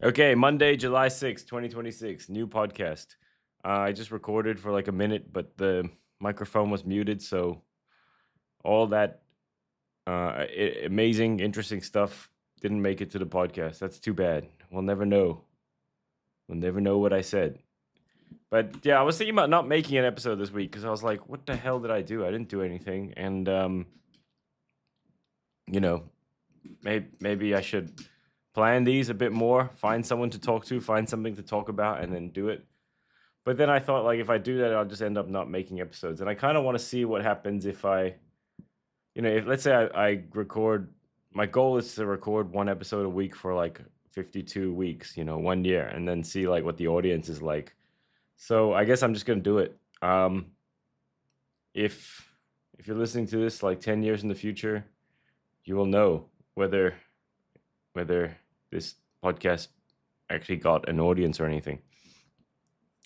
Okay, Monday, July 6th, 2026, new podcast. I just recorded for like a minute, but the microphone was muted, so all that amazing, interesting stuff didn't make it to the podcast. That's too bad. We'll never know. We'll never know what I said. But yeah, I was thinking about not making an episode this week because I was like, what the hell did I do? I didn't do anything. And, you know, maybe I should plan these a bit more, find someone to talk to, find something to talk about, and then do it. But then I thought, like, if I do that, I'll just end up not making episodes. And I kind of want to see what happens if if let's say I record, my goal is to record one episode a week for like 52 weeks, 1 year, and then see like what the audience is like. So I guess I'm just gonna do it. If if you're listening to this like 10 years in the future, you will know whether this podcast actually got an audience or anything.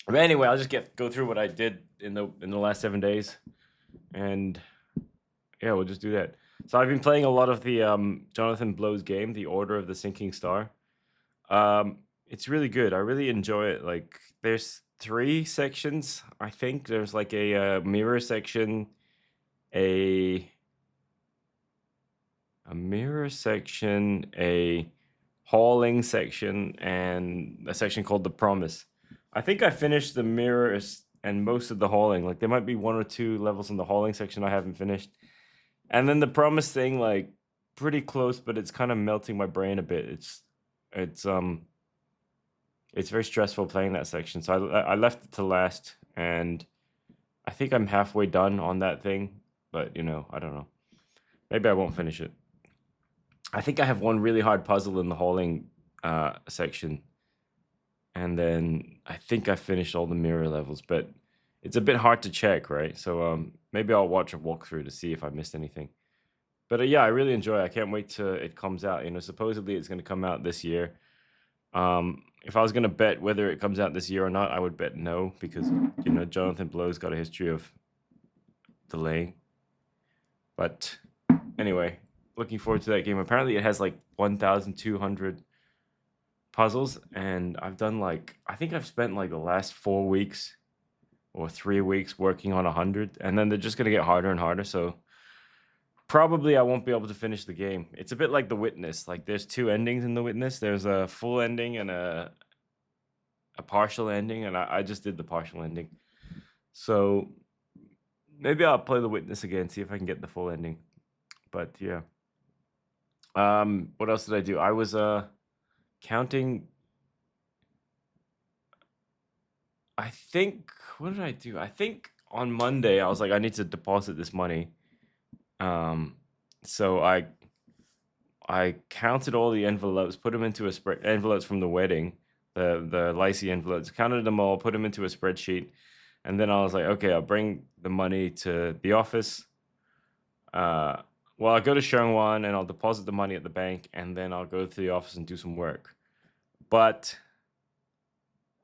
But anyway, I'll just go through what I did in the last 7 days, and yeah, we'll just do that. So I've been playing a lot of the Jonathan Blow's game, The Order of the Sinking Star. It's really good. I really enjoy it. Like, there's three sections. I think there's like a mirror section, a mirror section, a hauling section, and a section called the Promise. I think I finished the mirrors and most of the hauling. Like, there might be one or two levels in the hauling section I haven't finished. And then the Promise thing, like, pretty close, but it's kind of melting my brain a bit. It's very stressful playing that section. So I left it to last, and I think I'm halfway done on that thing, but I don't know. Maybe I won't finish it. I think I have one really hard puzzle in the hauling section, and then I think I finished all the mirror levels, but it's a bit hard to check, right? So maybe I'll watch a walkthrough to see if I missed anything. But yeah, I really enjoy it. I can't wait till it comes out. Supposedly it's going to come out this year. If I was going to bet whether it comes out this year or not, I would bet no, because Jonathan Blow's got a history of delaying. But anyway, looking forward to that game. Apparently it has like 1,200 puzzles, and I think I've spent like the last 4 weeks or 3 weeks working on 100, and then they're just going to get harder and harder. So probably I won't be able to finish the game. It's a bit like The Witness. Like, there's two endings in The Witness. There's a full ending and a partial ending, and I just did the partial ending. So maybe I'll play The Witness again, see if I can get the full ending. But yeah. What else did I do? I was counting. I think, what did I do? I think on Monday I was like, I need to deposit this money. So I counted all the envelopes, put them into envelopes from the wedding, the Lycee envelopes, counted them all, put them into a spreadsheet, and then I was like, okay, I'll bring the money to the office. I'll go to Shangwan and I'll deposit the money at the bank, and then I'll go to the office and do some work. But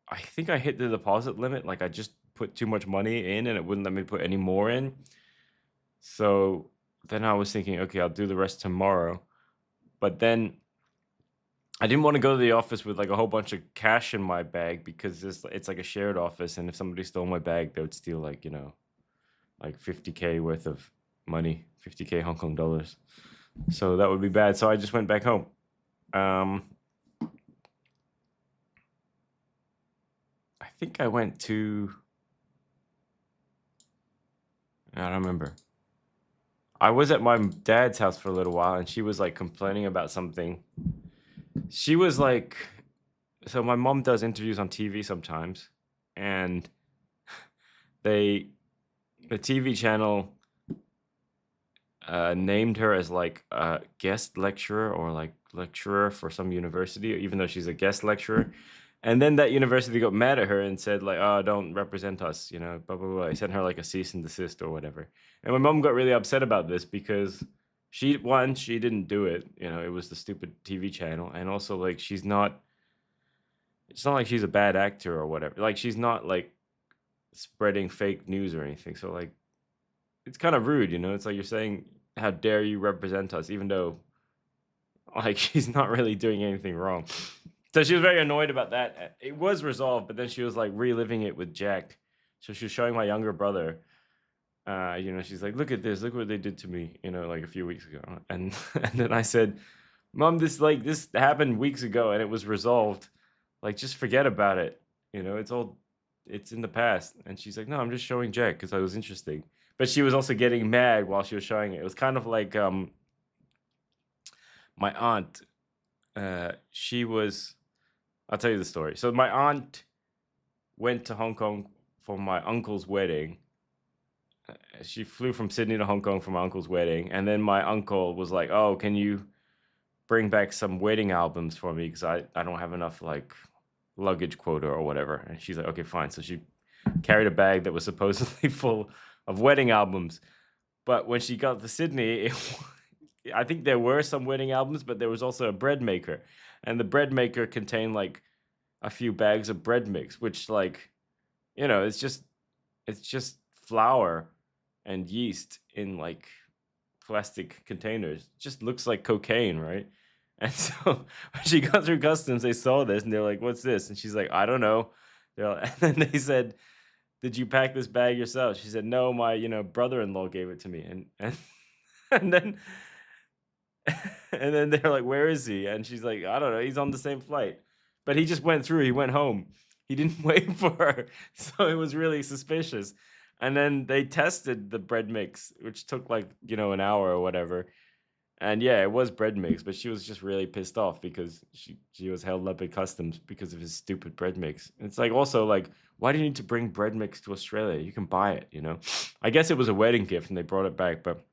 I think I hit the deposit limit. Like, I just put too much money in and it wouldn't let me put any more in. So then I was thinking, okay, I'll do the rest tomorrow. But then I didn't want to go to the office with like a whole bunch of cash in my bag, because it's like a shared office, and if somebody stole my bag, they would steal like 50K worth of money, 50K Hong Kong dollars. So that would be bad. So I just went back home. I think I went to, I don't remember. I was at my dad's house for a little while, and she was like complaining about something. She was like, so my mom does interviews on TV sometimes, and the TV channel named her as like a guest lecturer or like lecturer for some university, even though she's a guest lecturer. And then that university got mad at her and said like, oh, don't represent us, blah, blah, blah. I sent her like a cease and desist or whatever. And my mom got really upset about this because she didn't do it. It was the stupid TV channel. And also, like, it's not like she's a bad actor or whatever. Like, she's not like spreading fake news or anything. So like, it's kind of rude, It's like you're saying, how dare you represent us, even though like she's not really doing anything wrong. So she was very annoyed about that. It was resolved, but then she was like reliving it with Jack. So she was showing my younger brother. She's like, "Look at this! Look what they did to me!" Like a few weeks ago. And and then I said, "Mom, this happened weeks ago, and it was resolved. Like, just forget about it. It's in the past." And she's like, "No, I'm just showing Jack because I was interesting." But she was also getting mad while she was showing it. It was kind of like my aunt. She was. I'll tell you the story. So my aunt went to Hong Kong for my uncle's wedding. She flew from Sydney to Hong Kong for my uncle's wedding, and then my uncle was like, "Oh, can you bring back some wedding albums for me because I don't have enough like luggage quota or whatever." And she's like, "Okay, fine." So she carried a bag that was supposedly full of wedding albums. But when she got to Sydney, I think there were some wedding albums, but there was also a bread maker, and the bread maker contained like a few bags of bread mix, which like, it's just flour and yeast in like plastic containers. It just looks like cocaine, right? And so when she got through customs, they saw this and they're like, "What's this?" And she's like, "I don't know." And then they said, "Did you pack this bag yourself?" She said, "No, my brother-in-law gave it to me." And and then and then they're like, "Where is he?" And she's like, "I don't know. He's on the same flight." But he just went through. He went home. He didn't wait for her. So it was really suspicious. And then they tested the bread mix, which took like, an hour or whatever. And yeah, it was bread mix, but she was just really pissed off because she was held up at customs because of his stupid bread mix. It's like also like, why do you need to bring bread mix to Australia? You can buy it. I guess it was a wedding gift and they brought it back, but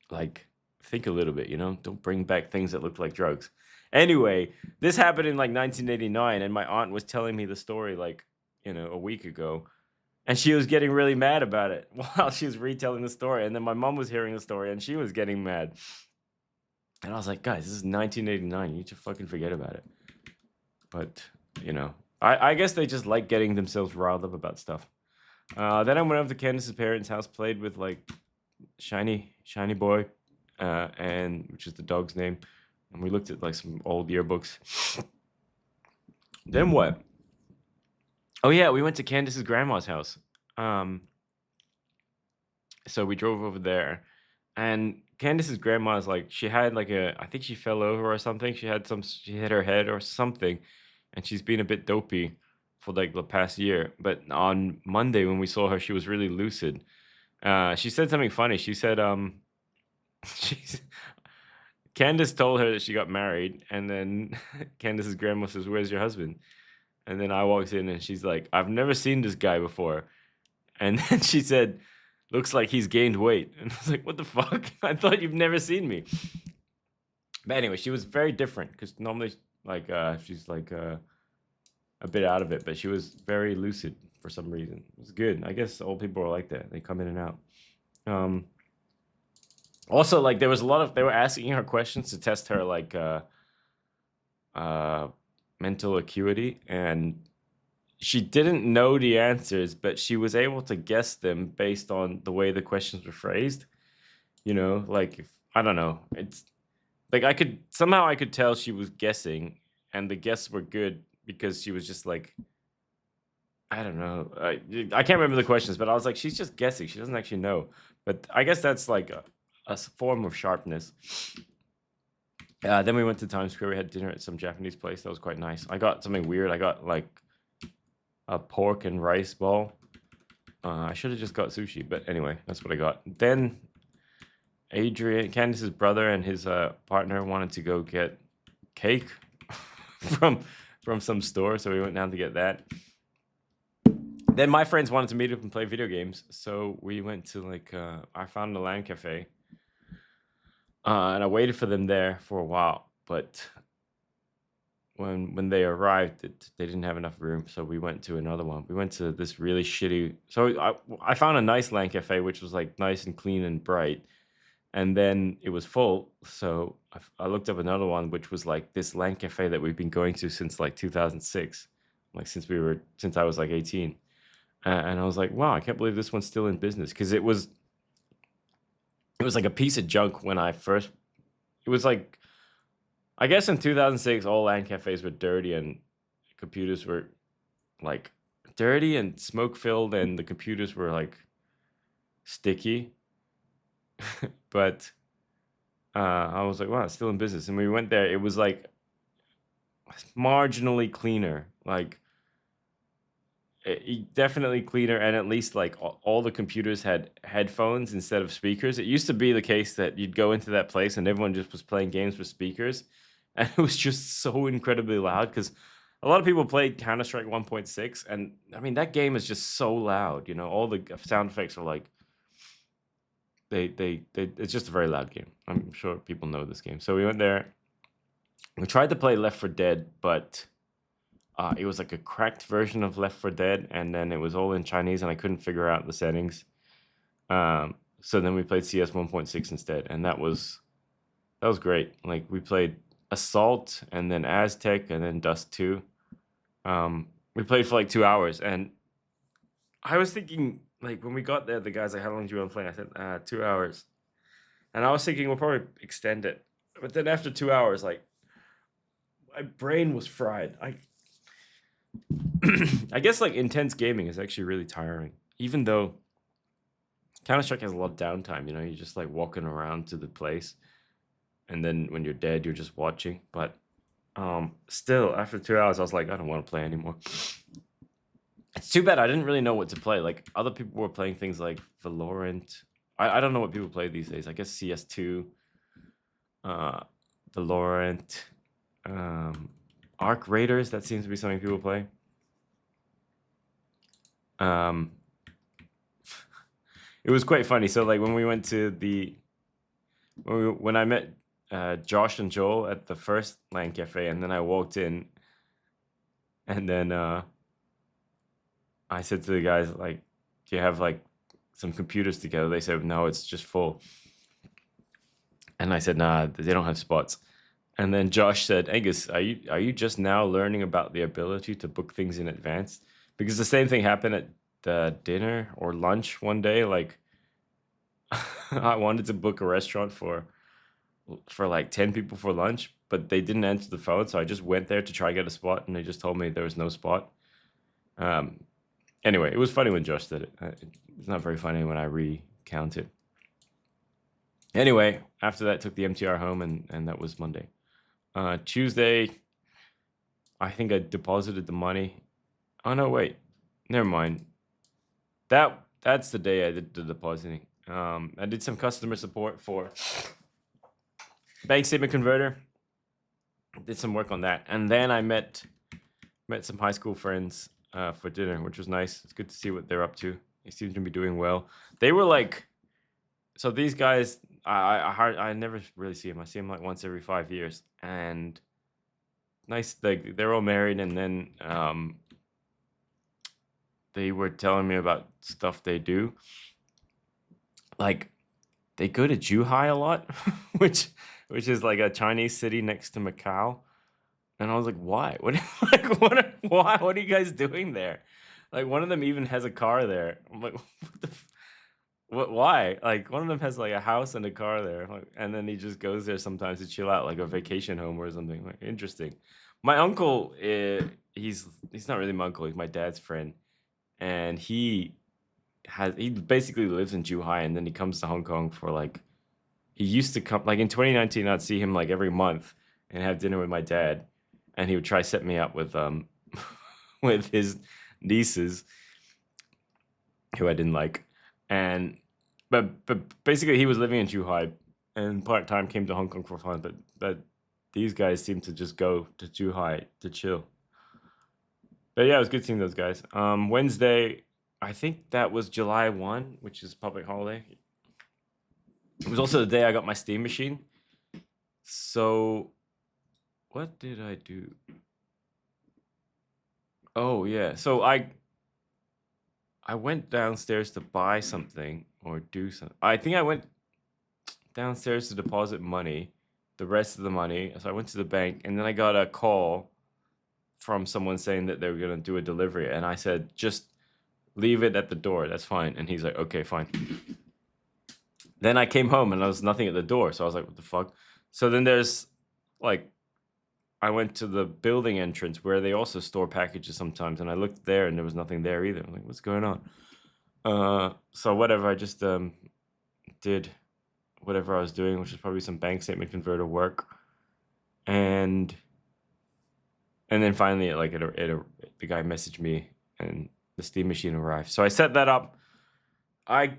like think a little bit, don't bring back things that look like drugs. Anyway, this happened in like 1989, and my aunt was telling me the story like, a week ago, and she was getting really mad about it while she was retelling the story. And then my mom was hearing the story and she was getting mad. And I was like, guys, this is 1989. You need to fucking forget about it. But, I guess they just like getting themselves riled up about stuff. Then I went over to Candace's parents' house, played with like Shiny Boy, and which is the dog's name. And we looked at like some old yearbooks. Then what? Oh yeah, we went to Candace's grandma's house. So we drove over there, and Candace's grandma is like, she had like I think she fell over or something. She hit her head or something, and she's been a bit dopey for like the past year. But on Monday when we saw her, she was really lucid. She said something funny. She said, she's Candace told her that she got married, and then Candace's grandma says, "Where's your husband?" And then I walked in, and she's like, "I've never seen this guy before." And then she said, "Looks like he's gained weight." And I was like, "What the fuck? I thought you've never seen me." But anyway, she was very different because normally, like, she's like a bit out of it, but she was very lucid for some reason. It was good. I guess old people are like that. They come in and out. Also, like, there was they were asking her questions to test her, like, mental acuity, and she didn't know the answers, but she was able to guess them based on the way the questions were phrased. Like, I don't know. It's like I could tell she was guessing, and the guesses were good because she was just like, I don't know. I can't remember the questions, but I was like, she's just guessing. She doesn't actually know. But I guess that's like a form of sharpness. Then we went to Times Square. We had dinner at some Japanese place. That was quite nice. I got something weird. I got like a pork and rice ball. I should have just got sushi, but anyway, that's what I got. Then Candace's brother and his partner wanted to go get cake from some store, so we went down to get that. Then my friends wanted to meet up and play video games, so we went to like I found a LAN cafe, and I waited for them there for a while, but when they arrived, they didn't have enough room, so we went to another one. We went to this really shitty. So I found a nice LAN cafe, which was like nice and clean and bright, and then it was full. So I looked up another one, which was like this LAN cafe that we've been going to since like 2006, like since I was like 18. And I was like, wow, I can't believe this one's still in business, because it was like a piece of junk when I first. It was like I guess in 2006, all LAN cafes were dirty and computers were like dirty and smoke filled, and the computers were like sticky. But I was like, wow, it's still in business. And we went there. It was like marginally cleaner, like definitely cleaner, and at least like all the computers had headphones instead of speakers. It used to be the case that you'd go into that place and everyone just was playing games with speakers, and it was just so incredibly loud because a lot of people played Counter-Strike 1.6, and I mean that game is just so loud. All the sound effects are like they it's just a very loud game. I'm sure people know this game. So we went there. We tried to play Left 4 Dead, but it was like a cracked version of Left 4 Dead, and then it was all in Chinese, and I couldn't figure out the settings. So then we played CS 1.6 instead, and that was great. Like we played Assault, and then Aztec, and then Dust 2. We played for like 2 hours, and I was thinking, like when we got there, the guy's like, "How long do you want to play?" I said, 2 hours, and I was thinking we'll probably extend it, but then after 2 hours, like my brain was fried. I guess like intense gaming is actually really tiring, even though Counter-Strike has a lot of downtime. You're just like walking around to the place, and then when you're dead, you're just watching. But still, after 2 hours, I was like, I don't want to play anymore. It's too bad I didn't really know what to play. Like other people were playing things like Valorant. I don't know what people play these days. I guess CS2, Valorant, Arc Raiders. That seems to be something people play. It was quite funny. So like when we went to when I met Josh and Joel at the first LAN cafe, and then I walked in, and then I said to the guys, like, do you have like some computers together? They said, no, it's just full. And I said, nah, they don't have spots. And then Josh said, Angus, are you just now learning about the ability to book things in advance? Because the same thing happened at the dinner or lunch one day. Like I wanted to book a restaurant for like 10 people for lunch, but they didn't answer the phone. So I just went there to try to get a spot, and they just told me there was no spot. Anyway, it was funny when Josh did it. It's not very funny when I recount it. Anyway, after that, took the MTR home, and that was Monday. Tuesday, I think I deposited the money. Oh no, wait, never mind. That's the day I did the depositing. I did some customer support for bank statement converter. Did some work on that, and then I met some high school friends for dinner, which was nice. It's good to see what they're up to. They seem to be doing well. They were like, so these guys, I never really see them. I see them like once every 5 years, and nice. Like they're all married, and then they were telling me about stuff they do. Like they go to Zhuhai a lot, which is like a Chinese city next to Macau. And I was like, why? Why? What are you guys doing there? Like one of them even has a car there. I'm like, what? Why? Like one of them has like a house and a car there, and then he just goes there sometimes to chill out, like a vacation home or something. Like interesting. My uncle, he's not really my uncle. He's my dad's friend, and he basically lives in Zhuhai, and then he comes to Hong Kong for like. He used to come like in 2019. I'd see him like every month and have dinner with my dad, and he would try set me up with with his nieces, who I didn't like, but basically he was living in Zhuhai and part time came to Hong Kong for fun. But these guys seem to just go to Zhuhai to chill. But yeah, it was good seeing those guys. Wednesday, I think that was July 1, which is public holiday. It was also the day I got my Steam machine. So, what did I do? Oh yeah, so I went downstairs to buy something or do something. I think I went downstairs to deposit money, the rest of the money. So I went to the bank, and then I got a call from someone saying that they were gonna do a delivery, and I said, just leave it at the door. That's fine. And he's like, okay, fine. Then I came home and there was nothing at the door, so I was like, what the fuck? So then there's like I went to the building entrance where they also store packages sometimes, and I looked there and there was nothing there either. I'm like, what's going on? So whatever, I just did whatever I was doing, which is probably some bank statement converter work, and then finally, the guy messaged me, and the steam machine arrived. So I set that up. I,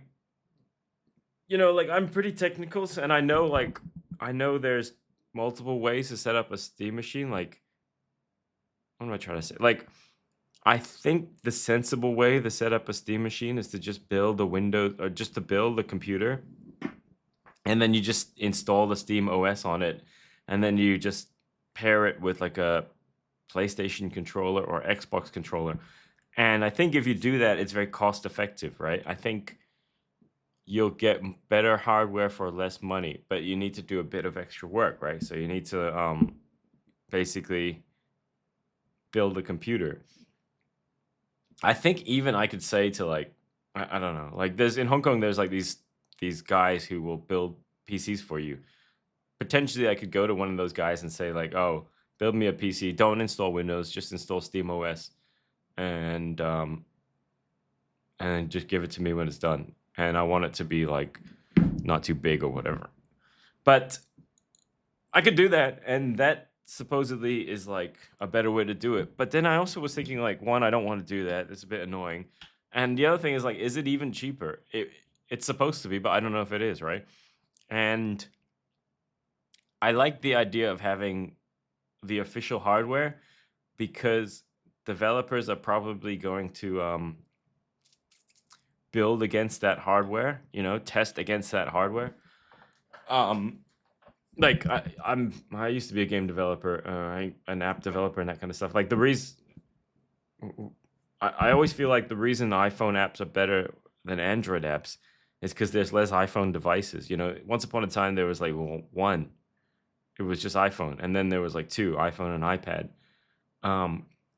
I'm pretty technical, and I know there's multiple ways to set up a steam machine. Like, what am I trying to say? Like, I think the sensible way to set up a steam machine is to just build a Windows, or just to build a computer, and then you just install the Steam OS on it, and then you just pair it with like a PlayStation controller or Xbox controller. And I think if you do that, it's very cost effective, right? I think you'll get better hardware for less money, but you need to do a bit of extra work, right? So you need to basically build a computer. I think even I could say to I don't know, like there's in Hong Kong, there's like these guys who will build PCs for you. Potentially, I could go to one of those guys and say like, "Oh, build me a PC. Don't install Windows. Just install Steam OS, and just give it to me when it's done. And I want it to be like not too big or whatever." But I could do that, and that supposedly is like a better way to do it. But then I also was thinking like, one, I don't want to do that. It's a bit annoying. And the other thing is like, is it even cheaper? It's supposed to be, but I don't know if it is, right? And I like the idea of having the official hardware because developers are probably going to build against that hardware, test against that hardware. Like I used to be a game developer, an app developer, and that kind of stuff. Like the reason I always feel like the reason iPhone apps are better than Android apps is because there's less iPhone devices. Once upon a time there was like one, it was just iPhone, and then there was like two, iPhone and iPad.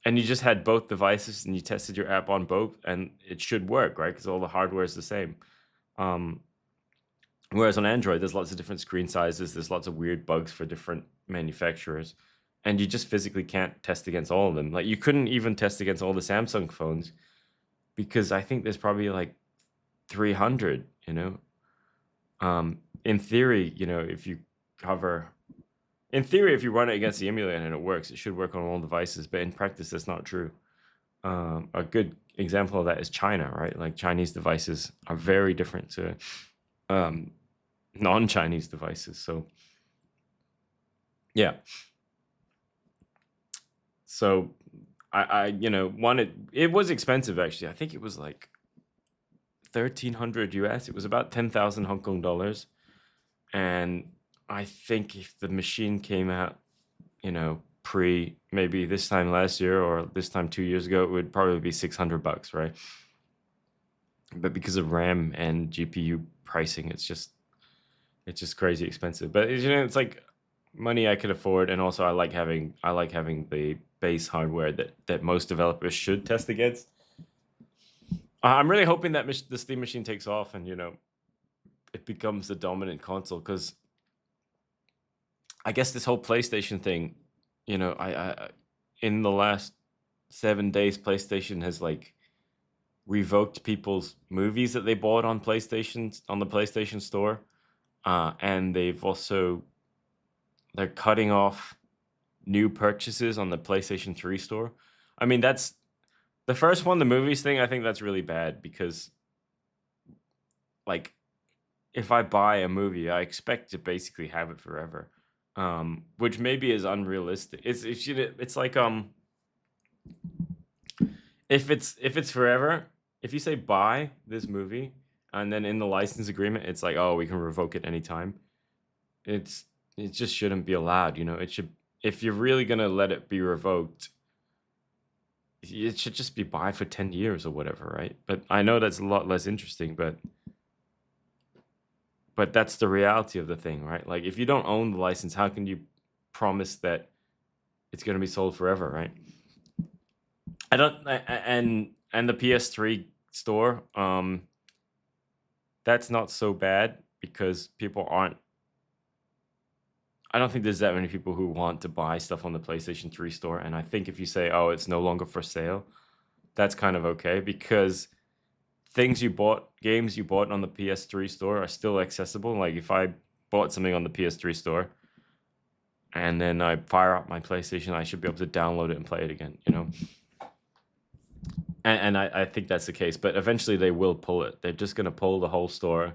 And you just had both devices, and you tested your app on both, and it should work, right? Because all the hardware is the same. Whereas on Android, there's lots of different screen sizes. There's lots of weird bugs for different manufacturers, and you just physically can't test against all of them. Like you couldn't even test against all the Samsung phones because I think there's probably like 300. In theory, if you cover, in theory, if you run it against the emulator and it works, it should work on all devices. But in practice, that's not true. A good example of that is China, right? Like Chinese devices are very different to non-Chinese devices. So yeah. So I wanted, it was expensive actually. I think it was like 1,300 US. It was about 10,000 Hong Kong dollars. And I think if the machine came out, maybe this time last year or this time 2 years ago, it would probably be $600, right? But because of RAM and GPU pricing, it's just crazy expensive. But it's like money I could afford, and also I like having the base hardware that most developers should test against. I'm really hoping that the Steam machine takes off, and it becomes the dominant console, because I guess this whole PlayStation thing, I in the last 7 days, PlayStation has like revoked people's movies that they bought on the PlayStation Store, and they're cutting off new purchases on the PlayStation 3 store. I mean, that's the first one, the movies thing. I think that's really bad because, like, if I buy a movie, I expect to basically have it forever, which maybe is unrealistic. It's like if it's forever, if you say buy this movie and then in the license agreement it's like, oh, we can revoke it anytime, it just shouldn't be allowed. It should, if you're really gonna let it be revoked, it should just be buy for 10 years or whatever, right? But I know that's a lot less interesting, but that's the reality of the thing, right? Like if you don't own the license, how can you promise that it's going to be sold forever, right? I don't, and the PS3 store, that's not so bad because people aren't I don't think there's that many people who want to buy stuff on the PlayStation 3 store. And I think if you say, oh, it's no longer for sale, that's kind of okay because games you bought on the PS3 store are still accessible. Like if I bought something on the PS3 store and then I fire up my PlayStation, I should be able to download it and play it again, you know? And I think that's the case, but eventually they will pull it. They're just going to pull the whole store.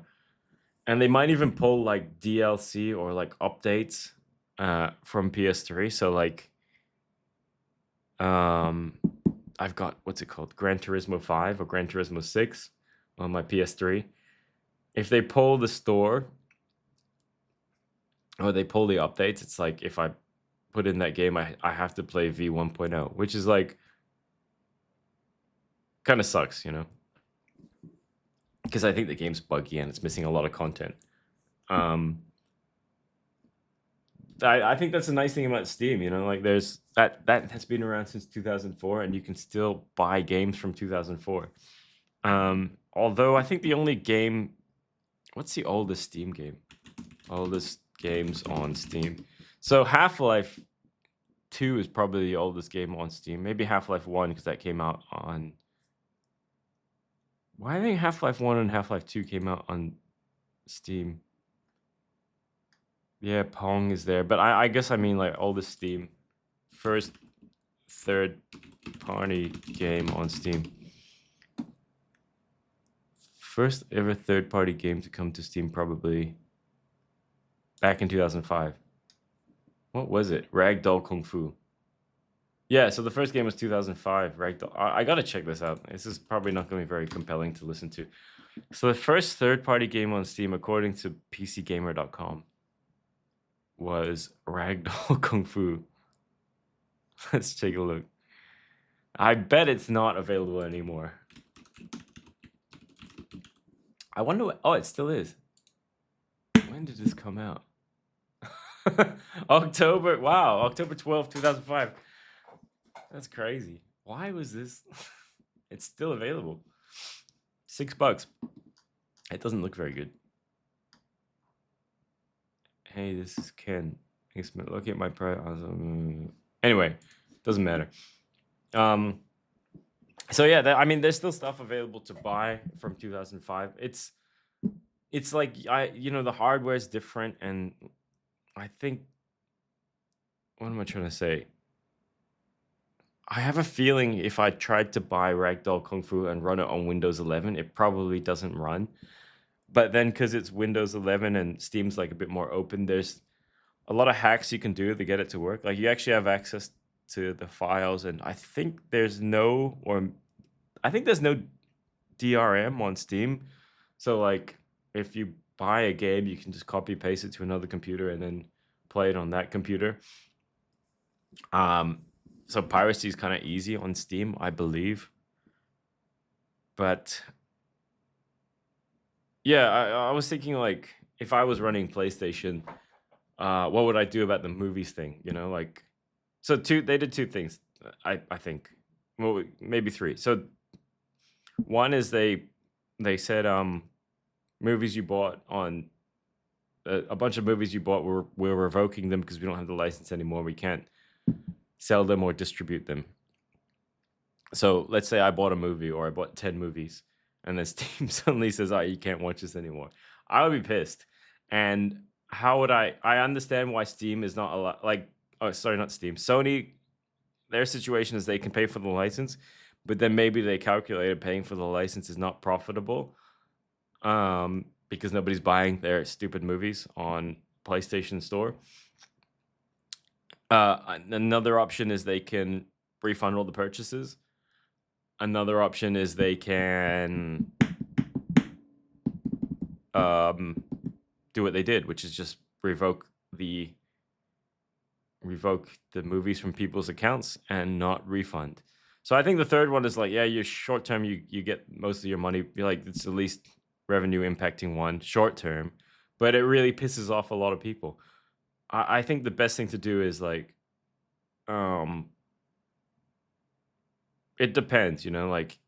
And they might even pull like DLC or like updates from PS3. So like I've got what's it called? Gran Turismo 5 or Gran Turismo 6 on my PS3. If they pull the store or they pull the updates, it's like if I put in that game, I have to play V1.0, which is like kind of sucks, you know? Because I think the game's buggy and it's missing a lot of content. I think that's a nice thing about Steam, you know, like there's that has been around since 2004 and you can still buy games from 2004. Although I think the only game, what's the oldest Steam game? Oldest games on Steam. So Half-Life 2 is probably the oldest game on Steam. Maybe Half-Life 1 because that came out on... Why I think Half-Life 1 and Half-Life 2 came out on Steam. Yeah, Pong is there. But I guess I mean like oldest Steam. First third-party game on Steam. First ever third-party game to come to Steam probably back in 2005. What was it? Ragdoll Kung Fu. Yeah, so the first game was 2005, Ragdoll. I gotta check this out. This is probably not going to be very compelling to listen to. So the first third-party game on Steam, according to PCGamer.com, was Ragdoll Kung Fu. Let's take a look. I bet it's not available anymore. I wonder what... Oh, it still is. When did this come out? October 12th, 2005. That's crazy. Why was this? It's still available. $6. It doesn't look very good. Hey, this is Ken. Look at my price. Anyway, doesn't matter. So yeah, I mean, there's still stuff available to buy from 2005. It's like the hardware is different, and I think, what am I trying to say? I have a feeling if I tried to buy Ragdoll Kung Fu and run it on Windows 11, it probably doesn't run. But then because it's Windows 11 and Steam's like a bit more open, there's a lot of hacks you can do to get it to work. Like you actually have access to the files, and I think there's no DRM on Steam. So like if you buy a game, you can just copy paste it to another computer and then play it on that computer. So piracy is kind of easy on Steam, I believe. But yeah, I was thinking like if I was running PlayStation, what would I do about the movies thing? You know, like they did two things. I think, well, maybe three. So one is they said movies you bought on a bunch of movies you bought we're revoking them because we don't have the license anymore. We can't sell them or distribute them. So let's say I bought a movie or I bought 10 movies and then Steam suddenly says, oh, you can't watch this anymore. I would be pissed. And how would I understand why Steam is not allowed, like, oh, sorry, not Steam. Sony, their situation is they can pay for the license, but then maybe they calculated paying for the license is not profitable because nobody's buying their stupid movies on PlayStation Store. Another option is they can refund all the purchases. Another option is they can do what they did, which is just revoke the movies from people's accounts and not refund. So I think the third one is like, yeah, you're short term, you get most of your money. Like it's the least revenue impacting one short term, but it really pisses off a lot of people. I think the best thing to do is like, it depends, like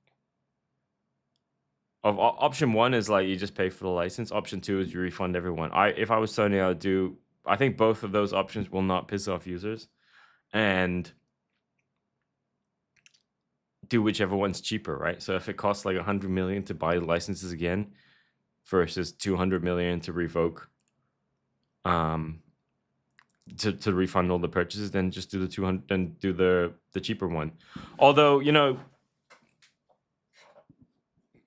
option one is like you just pay for the license. Option two is you refund everyone. If I was Sony, I would do I think both of those options will not piss off users, and do whichever one's cheaper, right? So if it costs like 100 million to buy licenses again versus 200 million to revoke, um, to refund all the purchases, then just do the 200 and do the cheaper one. Although,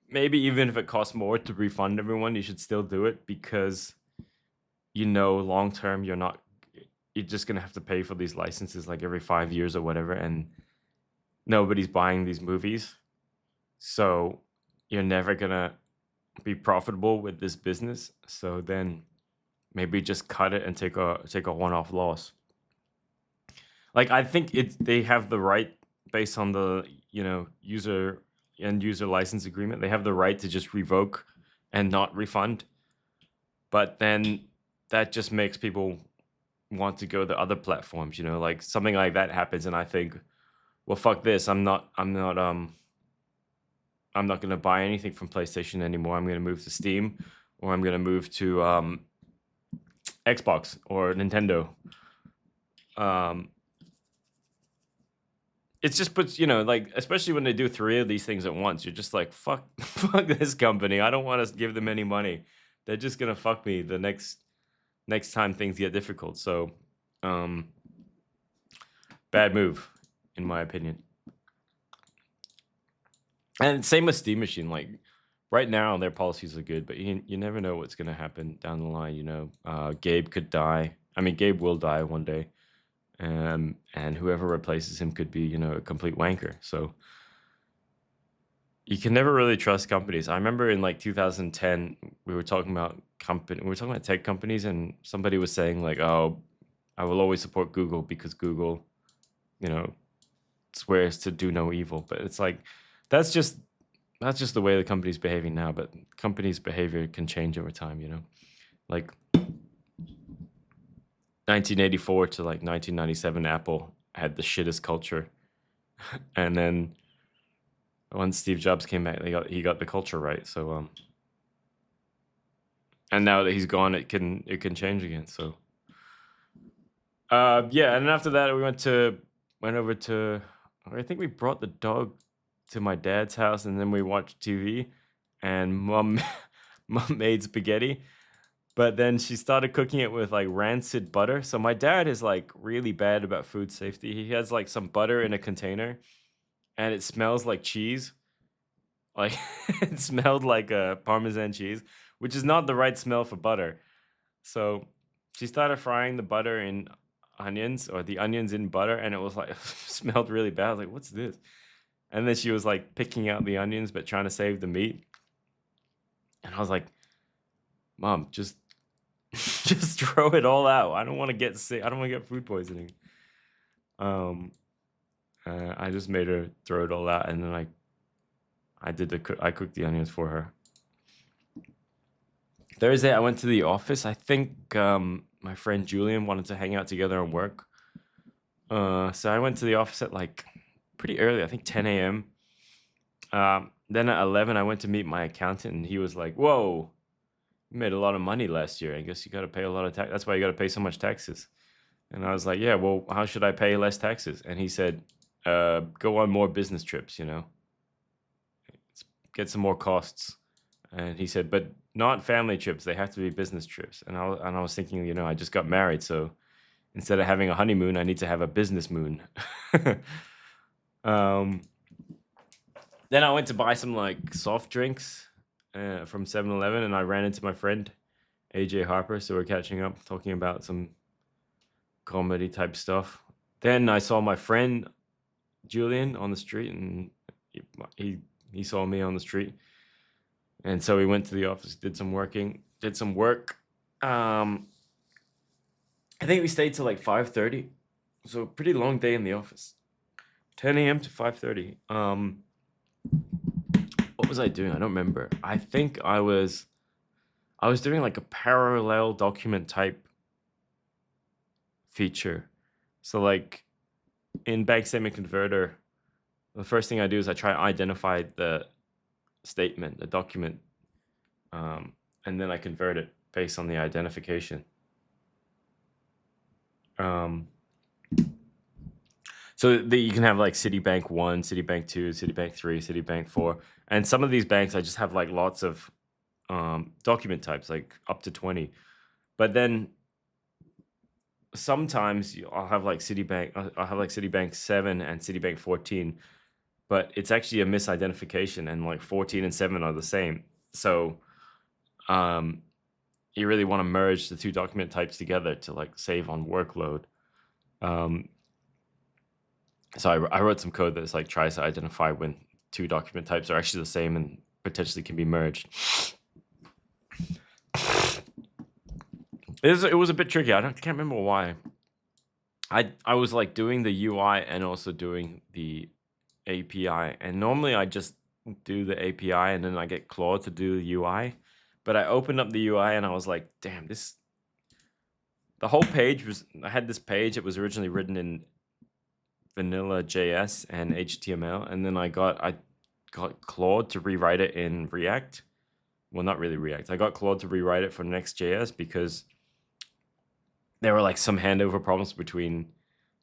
maybe even if it costs more to refund everyone, you should still do it, because long term you're just gonna have to pay for these licenses like every 5 years or whatever, and nobody's buying these movies, so you're never gonna be profitable with this business. So then maybe just cut it and take a one-off loss. Like, I think they have the right, based on the user license agreement, they have the right to just revoke and not refund. But then that just makes people want to go to other platforms. Like something like that happens, and I think, well, fuck this. I'm not gonna buy anything from PlayStation anymore. I'm gonna move to Steam, or I'm gonna move to Xbox or Nintendo. It just puts, like, especially when they do 3 of these things at once, you're just like, fuck, fuck this company. I don't want to give them any money. They're just gonna fuck me the next time things get difficult. So, bad move, in my opinion. And same with Steam Machine. Like, right now, their policies are good, but you never know what's gonna happen down the line. Gabe could die. I mean, Gabe will die one day. And whoever replaces him could be, a complete wanker. So you can never really trust companies. I remember in like 2010, we were talking about tech companies, and somebody was saying like, "Oh, I will always support Google because Google, swears to do no evil." But it's like, that's just the way the company's behaving now. But companies' behavior can change over time. Like 1984 to like 1997, Apple had the shittest culture, and then once Steve Jobs came back, he got the culture right. So and now that he's gone, it can change again. So yeah, and then after that we went over to, I think we brought the dog to my dad's house, and then we watched TV, and mom made spaghetti. But then she started cooking it with like rancid butter. So my dad is like really bad about food safety. He has like some butter in a container, and it smells like cheese. Like, it smelled like a Parmesan cheese, which is not the right smell for butter. So she started frying the butter in onions, or the onions in butter, and it was like smelled really bad. I was like, what's this? And then she was like picking out the onions but trying to save the meat. And I was like, Mom, just just throw it all out. I don't want to get sick. I don't want to get food poisoning. I just made her throw it all out, and then I cooked the onions for her. Thursday, I went to the office. I think my friend Julian wanted to hang out together and work. So I went to the office at like pretty early, I think 10 a.m. Then at 11, I went to meet my accountant, and he was like, "Whoa, you made a lot of money last year. I guess you got to pay a lot of tax. That's why you got to pay so much taxes." And I was like, "Yeah, well, how should I pay less taxes?" And he said, "Go on more business trips, get some more costs." And he said, "But not family trips. They have to be business trips." And I was thinking, I just got married, so instead of having a honeymoon, I need to have a business moon. Then I went to buy some like soft drinks from 7-Eleven, and I ran into my friend AJ Harper, so we're catching up, talking about some comedy type stuff. Then I saw my friend Julian on the street, and he saw me on the street, and so we went to the office, did some work. I think we stayed till like 5:30, so pretty long day in the office. 10 a.m. to 5:30. What was I doing? I don't remember. I think I was doing like a parallel document type feature. So like in Bank Statement Converter, the first thing I do is I try to identify the statement, the document, and then I convert it based on the identification. Um, so you can have like Citibank 1, Citibank 2, Citibank 3, Citibank 4. And some of these banks, I just have like lots of document types, like up to 20. But then sometimes I'll have like Citibank, I'll have like Citibank 7 and Citibank 14, but it's actually a misidentification, and like 14 and 7 are the same. So um, you really want to merge the two document types together to like save on workload. Um, so I wrote some code that's like tries to identify when two document types are actually the same and potentially can be merged. It was a bit tricky. Can't remember why. I was like doing the UI and also doing the API, and normally I just do the API and then I get Claude to do the UI. But I opened up the UI and I was like, damn, the whole page was, I had this page. It was originally written in vanilla JS and HTML, and then I got Claude to rewrite it in React. Well, not really React. I got Claude to rewrite it for Next.js because there were like some handover problems between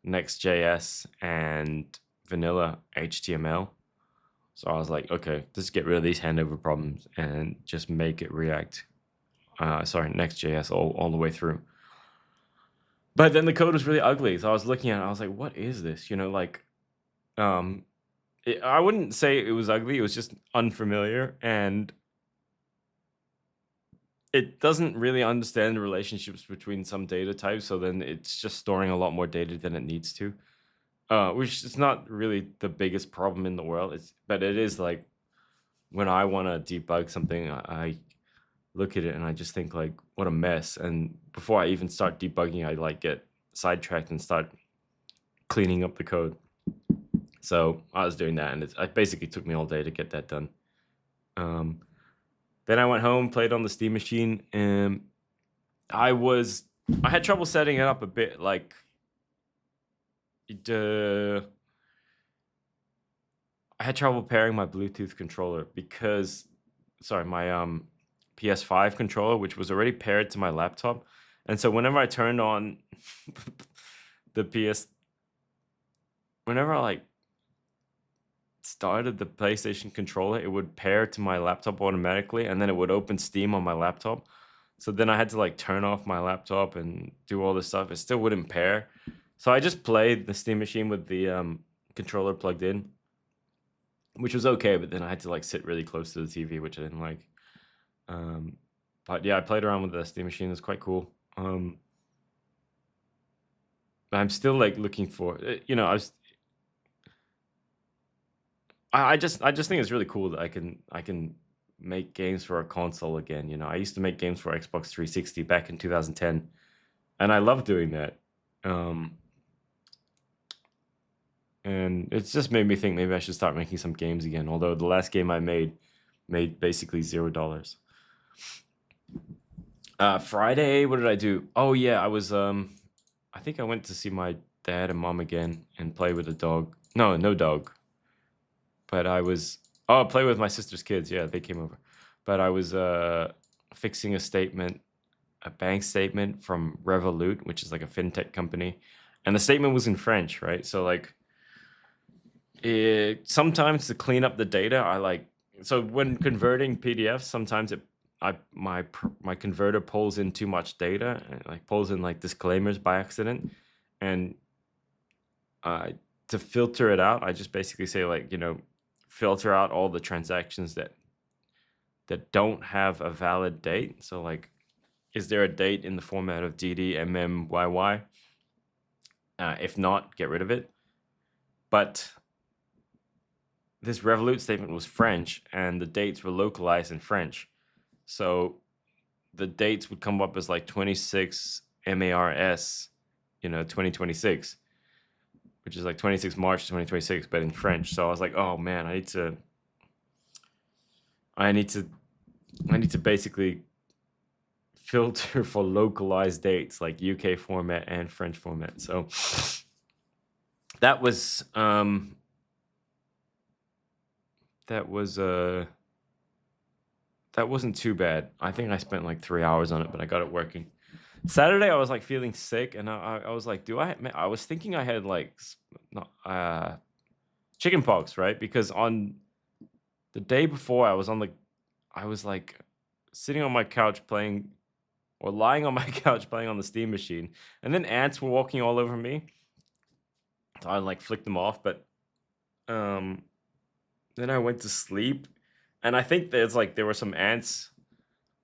Next.js and vanilla HTML. So I was like, okay, let's get rid of these handover problems and just make it React. Next.js all the way through. But then the code was really ugly. So I was looking at it, I was like, what is this? You know, like, I wouldn't say it was ugly. It was just unfamiliar, and it doesn't really understand the relationships between some data types. So then it's just storing a lot more data than it needs to, which is not really the biggest problem in the world. But it is like when I want to debug something, I look at it and I just think like, what a mess. And before I even start debugging, I like get sidetracked and start cleaning up the code. So I was doing that, and it basically took me all day to get that done. Then I went home, played on the Steam machine, and I had trouble setting it up a bit. Like, I had trouble pairing my Bluetooth controller because, my PS5 controller, which was already paired to my laptop. And so whenever I turned on whenever I like started the PlayStation controller, it would pair to my laptop automatically, and then it would open Steam on my laptop. So then I had to like turn off my laptop and do all this stuff. It still wouldn't pair. So I just played the Steam machine with the controller plugged in, which was okay, but then I had to like sit really close to the TV, which I didn't like. But yeah, I played around with the Steam machine. It's quite cool. I'm still like looking for, I just think it's really cool that I can make games for a console again. You know, I used to make games for Xbox 360 back in 2010, and I love doing that. And it's just made me think maybe I should start making some games again. Although the last game I made basically $0. Friday, what did I do? Oh yeah, I was I think I went to see my dad and mom again and play with a dog. No dog. But I was play with my sister's kids. Yeah, they came over. But I was fixing a bank statement from Revolut, which is like a fintech company, and the statement was in French, right? So like, sometimes to clean up the data, so when converting PDFs, sometimes my converter pulls in too much data, and like pulls in like disclaimers by accident, and to filter it out, I just basically say like, filter out all the transactions that don't have a valid date. So like, is there a date in the format of DD, if not, get rid of it. But this Revolut statement was French, and the dates were localized in French. So the dates would come up as like 26 MARS, 2026, which is like 26 March 2026, but in French. So I was like, oh man, I need to basically filter for localized dates, like UK format and French format. So that wasn't too bad. I think I spent like 3 hours on it, but I got it working. Saturday, I was like feeling sick, and I was like, I was thinking I had like not chicken pox, right? Because on the day before, I was like sitting on my couch playing or lying on my couch playing on the steam machine, and then ants were walking all over me. So I like flicked them off, but um, then I went to sleep, and I think there were some ants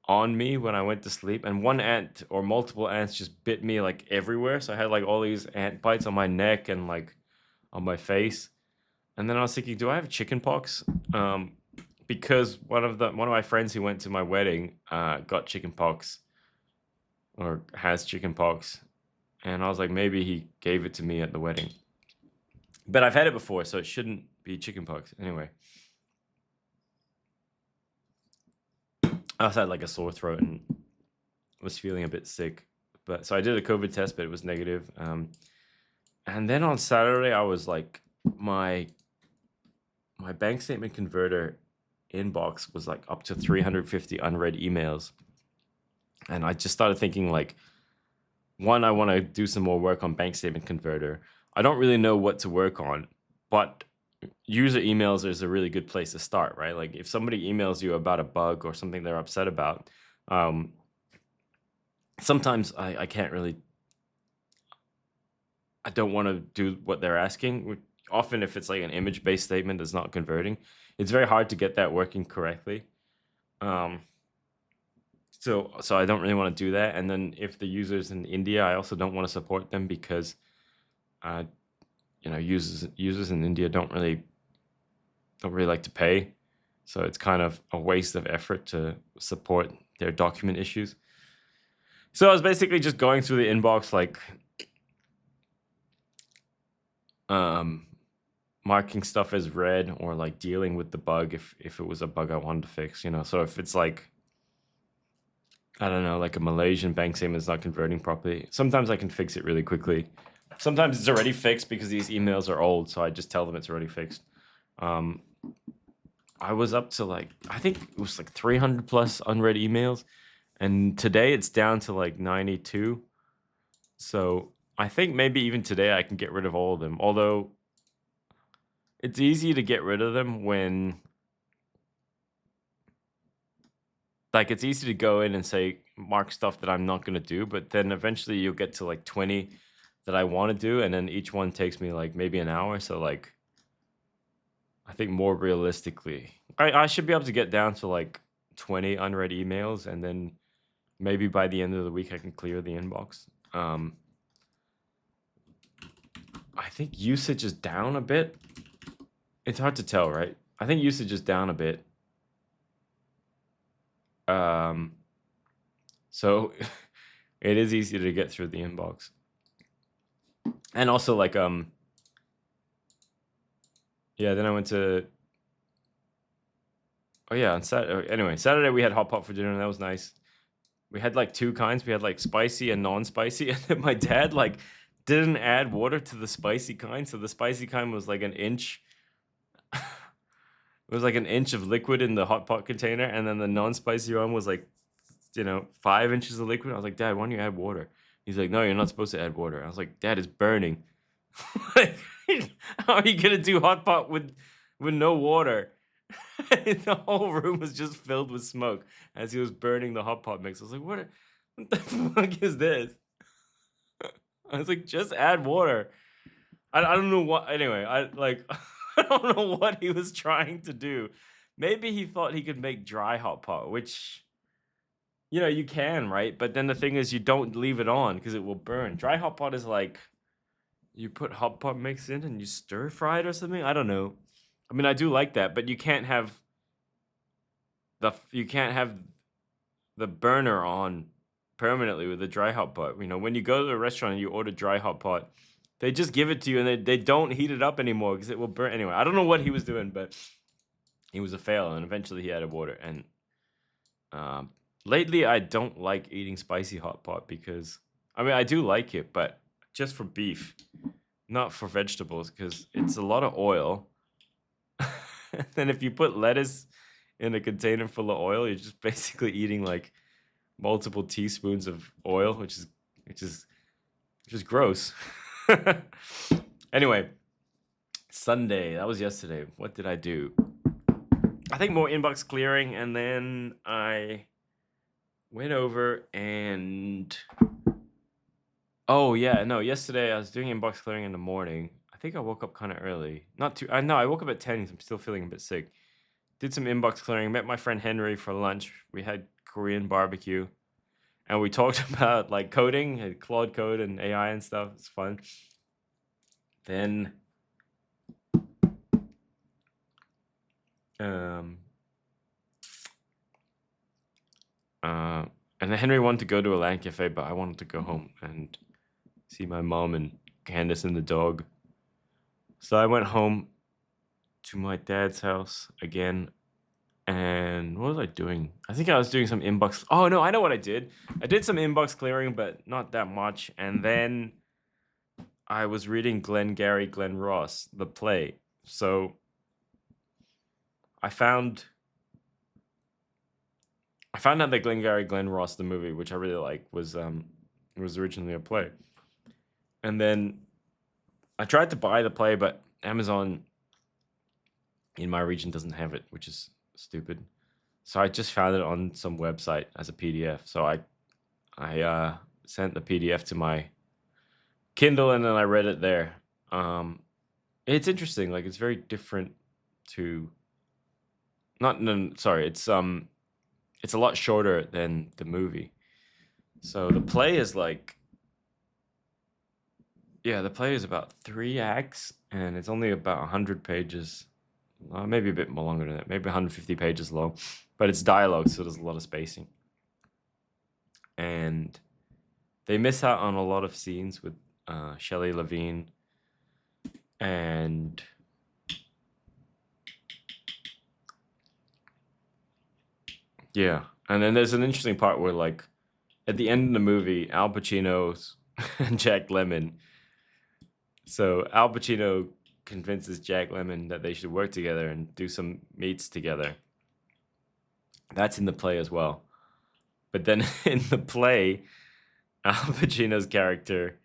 on me when I went to sleep, and one ant or multiple ants just bit me like everywhere. So I had like all these ant bites on my neck and like on my face. And then I was thinking, do I have chicken pox? Because one of my friends who went to my wedding got chicken pox or has chicken pox, and I was like, maybe he gave it to me at the wedding. But I've had it before, so it shouldn't be chicken pox. Anyway, I also had like a sore throat and was feeling a bit sick. But so I did a COVID test, but it was negative. And then on Saturday, I was like, my bank statement converter inbox was like up to 350 unread emails, and I just started thinking like, one, I want to do some more work on bank statement converter. I don't really know what to work on, but user emails is a really good place to start, right? Like if somebody emails you about a bug or something they're upset about, sometimes I can't really, I don't want to do what they're asking. Often if it's like an image-based statement that's not converting, it's very hard to get that working correctly. So I don't really want to do that. And then if the user's in India, I also don't want to support them because users in India don't really like to pay. So it's kind of a waste of effort to support their document issues. So I was basically just going through the inbox, like marking stuff as read or like dealing with the bug if it was a bug I wanted to fix, So if it's like, I don't know, like a Malaysian bank statement is not converting properly, sometimes I can fix it really quickly. Sometimes it's already fixed because these emails are old, so I just tell them it's already fixed. I was up to like, I think it was like 300 plus unread emails, and today it's down to like 92. So I think maybe even today I can get rid of all of them. Although it's easy to get rid of them when, like, it's easy to go in and say, mark stuff that I'm not going to do, but then eventually you'll get to like 20 that I want to do, and then each one takes me like maybe an hour. So like, I think more realistically, I should be able to get down to like 20 unread emails, and then maybe by the end of the week I can clear the inbox. I think usage is down a bit. It's hard to tell, right? I think usage is down a bit. So it is easier to get through the inbox. And also like, yeah, then I went to, oh yeah, on Saturday, anyway, Saturday we had hot pot for dinner, and that was nice. We had like two kinds. We had like spicy and non-spicy, and then my dad like didn't add water to the spicy kind, so the spicy kind was like an inch. It was like an inch of liquid in the hot pot container, and then the non-spicy one was like, 5 inches of liquid. I was like, Dad, why don't you add water? He's like, no, you're not supposed to add water. I was like, Dad, it's burning. Like, how are you gonna do hot pot with no water? The whole room was just filled with smoke as he was burning the hot pot mix. I was like, what the fuck is this? I was like, just add water. I don't know what. Anyway, I don't know what he was trying to do. Maybe he thought he could make dry hot pot, which, you can, right? But then the thing is, you don't leave it on because it will burn. Dry hot pot is like, you put hot pot mix in and you stir fry it or something. I don't know. I mean, I do like that, but you can't have the burner on permanently with a dry hot pot. When you go to a restaurant and you order dry hot pot, they just give it to you and they don't heat it up anymore because it will burn. Anyway, I don't know what he was doing, but he was a fail, and eventually he added water. And lately, I don't like eating spicy hot pot because, I mean, I do like it, but just for beef, not for vegetables, because it's a lot of oil. And if you put lettuce in a container full of oil, you're just basically eating like multiple teaspoons of oil, which is gross. Anyway, Sunday, that was yesterday. What did I do? I think more inbox clearing, and then I went over and oh yeah, no, yesterday I was doing inbox clearing in the morning. I think I woke up kind of early. Not too I know I woke up at 10 'cause I'm still feeling a bit sick. Did some inbox clearing, met my friend Henry for lunch. We had Korean barbecue and we talked about like coding, Claude Code and AI and stuff. It's fun. Then um and then Henry wanted to go to a LAN cafe, but I wanted to go home and see my mom and Candace and the dog. So I went home to my dad's house again. And what was I doing? I think I was doing some inbox. Oh no, I know what I did. I did some inbox clearing, but not that much. And then I was reading Glengarry Glen Ross, the play. So I found out that Glengarry Glen Ross, the movie, which I really like, was originally a play. And then I tried to buy the play, but Amazon in my region doesn't have it, which is stupid. So I just found it on some website as a PDF. So I sent the PDF to my Kindle and then I read it there. It's interesting. Like it's very different to not no, sorry. It's a lot shorter than the movie. So the play is like the play is about 3 acts and it's only about 100 pages. Maybe a bit more longer than that, maybe 150 pages long, but it's dialogue, so there's a lot of spacing. And they miss out on a lot of scenes with Shelley Levine and yeah. And then there's an interesting part where like at the end of the movie, Al Pacino's and Jack Lemmon. So Al Pacino convinces Jack Lemmon that they should work together and do some meets together. That's in the play as well. But then in the play, Al Pacino's character,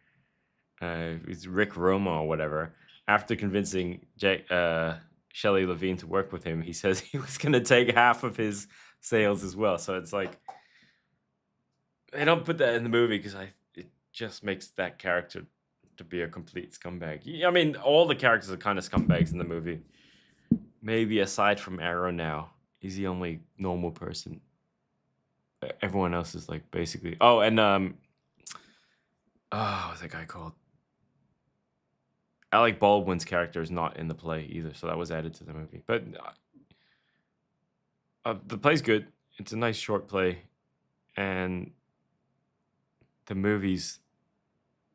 is Rick Roma or whatever, after convincing Shelley Levine to work with him, he says he was going to take half of his sales as well. So it's like, they don't put that in the movie because it just makes that character to be a complete scumbag. I mean, all the characters are kind of scumbags in the movie. Maybe aside from Arrow now. He's the only normal person. Everyone else is like basically... Oh, and... what's that guy called? Alec Baldwin's character is not in the play either, so that was added to the movie. But the play's good. It's a nice short play. And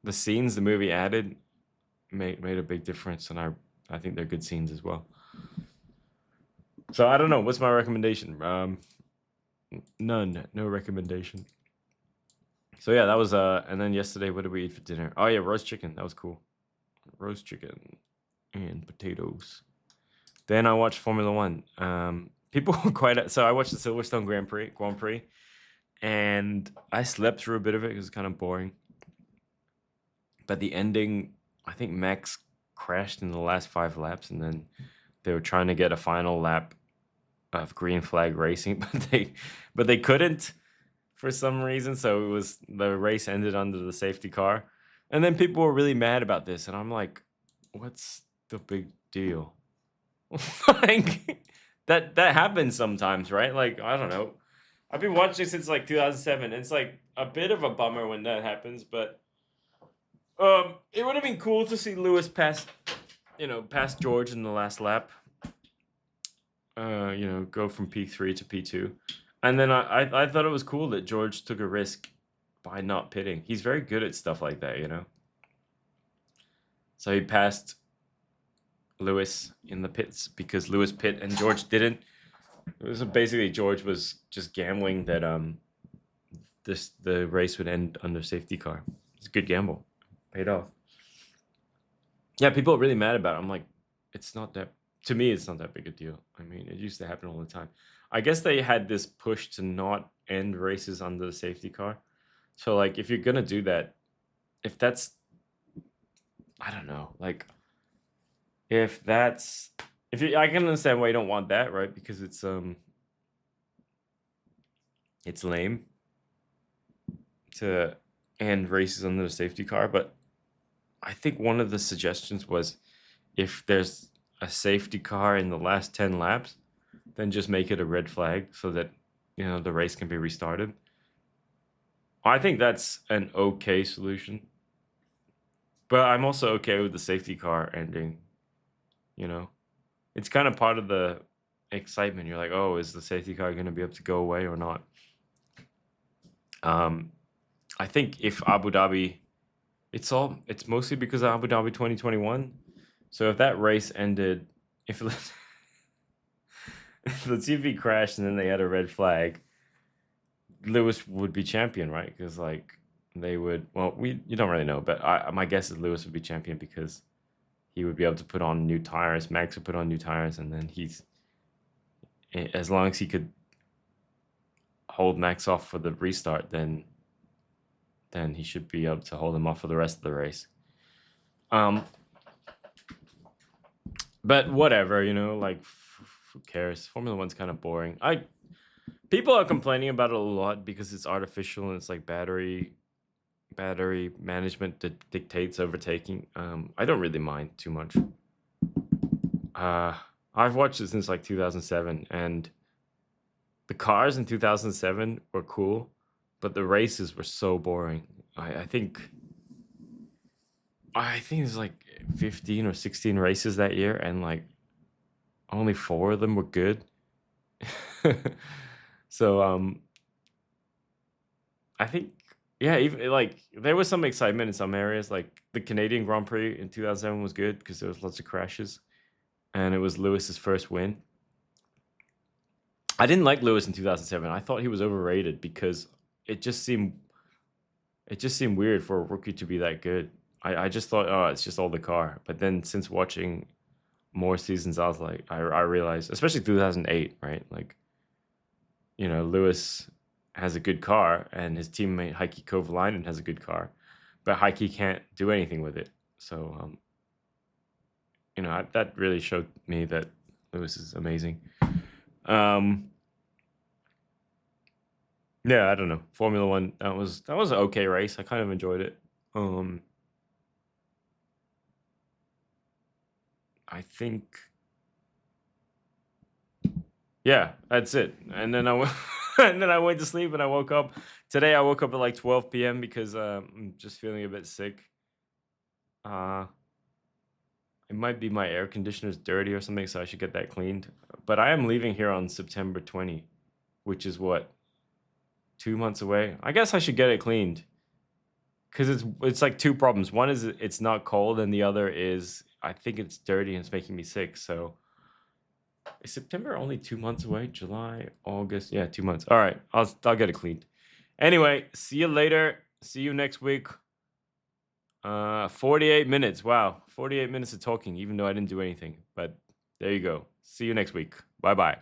the scenes the movie added made a big difference, and I think they're good scenes as well. So I don't know. What's my recommendation? None. No recommendation. So yeah, that was and then yesterday, what did we eat for dinner? Oh yeah, roast chicken. That was cool. Roast chicken and potatoes. Then I watched Formula One. People were quite... So I watched the Silverstone Grand Prix, and I slept through a bit of it. It was kind of boring. But the ending, I think Max crashed in the last 5 laps, and then they were trying to get a final lap of green flag racing, but they couldn't for some reason. So the race ended under the safety car, and then people were really mad about this, and I'm like, what's the big deal? Like that happens sometimes, right? Like I don't know. I've been watching since like 2007. It's like a bit of a bummer when that happens, but it would have been cool to see Lewis pass George in the last lap. Go from P3 to P2. And then I thought it was cool that George took a risk by not pitting. He's very good at stuff like that, So he passed Lewis in the pits because Lewis pit and George didn't. It was basically George was just gambling that the race would end under safety car. It's a good gamble. Paid off. Yeah, people are really mad about it. I'm like, it's not that to me, it's not that big a deal. I mean, it used to happen all the time. I guess they had this push to not end races under the safety car. So, like, if you're gonna do that, if that's, I don't know, like, if that's, if you, I can understand why you don't want that, right? Because it's lame to end races under the safety car. But I think one of the suggestions was if there's a safety car in the last 10 laps, then just make it a red flag so that, the race can be restarted. I think that's an okay solution. But I'm also okay with the safety car ending, you know. It's kind of part of the excitement. You're like, "Oh, is the safety car going to be able to go away or not?" I think if Abu Dhabi, it's mostly because of Abu Dhabi 2021. So if that race ended, if if the TV crashed and then they had a red flag, Lewis would be champion, right? Because like they would. Well, you don't really know, but my guess is Lewis would be champion because he would be able to put on new tires. Max would put on new tires, and then as long as he could hold Max off for the restart, then he should be able to hold him off for the rest of the race. But whatever, like who cares? Formula One's kind of boring. People are complaining about it a lot because it's artificial and it's like battery management that dictates overtaking. I don't really mind too much. I've watched it since like 2007, and the cars in 2007 were cool, but the races were so boring. I think there's like 15 or 16 races that year, and like only 4 of them were good. So I think, yeah, even like there was some excitement in some areas. Like the Canadian Grand Prix in 2007 was good because there was lots of crashes, and it was Lewis's first win. I didn't like Lewis in 2007. I thought he was overrated because it just seemed weird for a rookie to be that good. I just thought, oh, it's just all the car. But then since watching more seasons, I was like, I realized, especially 2008, right? Like, Lewis has a good car, and his teammate Heikki Kovalainen has a good car, but Heikki can't do anything with it. So, that really showed me that Lewis is amazing. Yeah, I don't know. Formula One, that was an okay race. I kind of enjoyed it. I think, yeah, that's it. And then and then I went to sleep and I woke up. Today I woke up at like 12 p.m. because I'm just feeling a bit sick. It might be my air conditioner's dirty or something, so I should get that cleaned. But I am leaving here on September 20, which is what, 2 months away. I guess I should get it cleaned because it's like 2 problems. One is it's not cold, and the other is I think it's dirty and it's making me sick. So is September only 2 months away? July, August, yeah, 2 months. All right, I'll get it cleaned. Anyway, see you later. See you next week. 48 minutes. Wow, 48 minutes of talking, even though I didn't do anything. But there you go. See you next week. Bye bye.